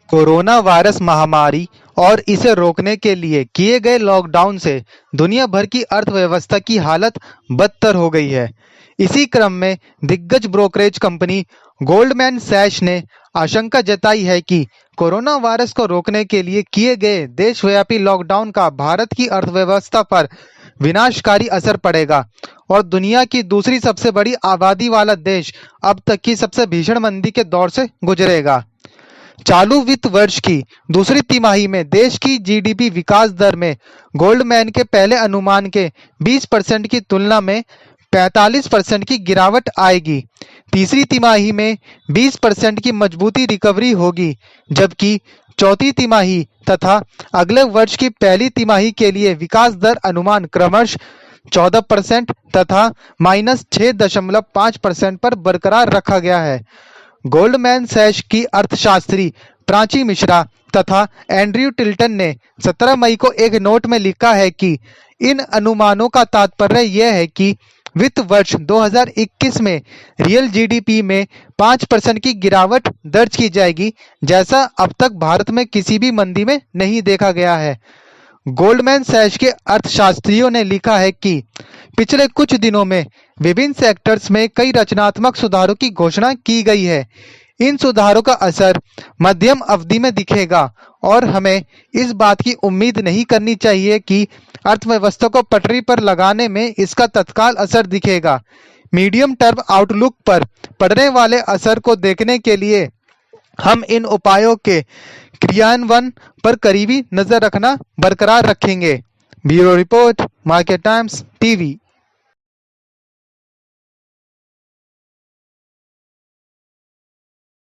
Corona virus महामारी और इसे रोकने के लिए किए गए लॉकडाउन से दुनिया भर की अर्थव्यवस्था की हालत बदतर हो गई है। इसी क्रम में दिग्गज ब्रोकरेज कंपनी गोल्डमैन सैच ने आशंका जताई है कि कोरोना वायरस को रोकने के लिए किए गए देशव्यापी लॉकडाउन का भारत की अर्थव्यवस्था पर विनाशकारी असर पड़ेगा और दुनिया की दूसरी सबसे बड़ी आबादी वाला देश अब तक की सबसे भीषण मंदी के दौर से गुजरेगा। चालू वित्त वर्ष की दूसरी तिमाही में देश की जीडीपी विकास दर में गोल्डमैन के पहले अनुमान के 20% की तुलना में 45% की गिरावट आएगी। तीसरी तिमाही में 20% की मजबूती रिकवरी होगी, जबकि चौथी तिमाही तथा अगले वर्ष की पहली तिमाही के लिए विकास दर अनुमान क्रमश 14% तथा -6.5% पर बरकरार रखा गया है। गोल्डमैन सैच की अर्थशास्त्री प्राची मिश्रा तथा एंड्रयू टिल्टन ने 17 मई को एक नोट में लिखा है कि इन अनुमानों का तात्पर्य यह है कि वित्त वर्ष 2021 में रियल जीडीपी में 5% की गिरावट दर्ज की जाएगी, जैसा अब तक भारत में किसी भी मंदी में नहीं देखा गया है। गोल्डमैन सैच के अर्थशास्त्रियों ने लिखा है कि पिछले कुछ दिनों में विभिन्न सेक्टर्स में कई रचनात्मक सुधारों की घोषणा की गई है। इन सुधारों का असर मध्यम अवधि में दिखेगा और हमें इस बात की उम्मीद नहीं करनी चाहिए कि अर्थव्यवस्था को पटरी पर लगाने में इसका तत्काल असर दिखेगा। मीडियम टर्म आउटलुक पर पड़ने वाले असर को देखने के लिए हम इन उपायों के क्रियान्वयन पर करीबी नजर रखना बरकरार रखेंगे। Bureau report, market times TV.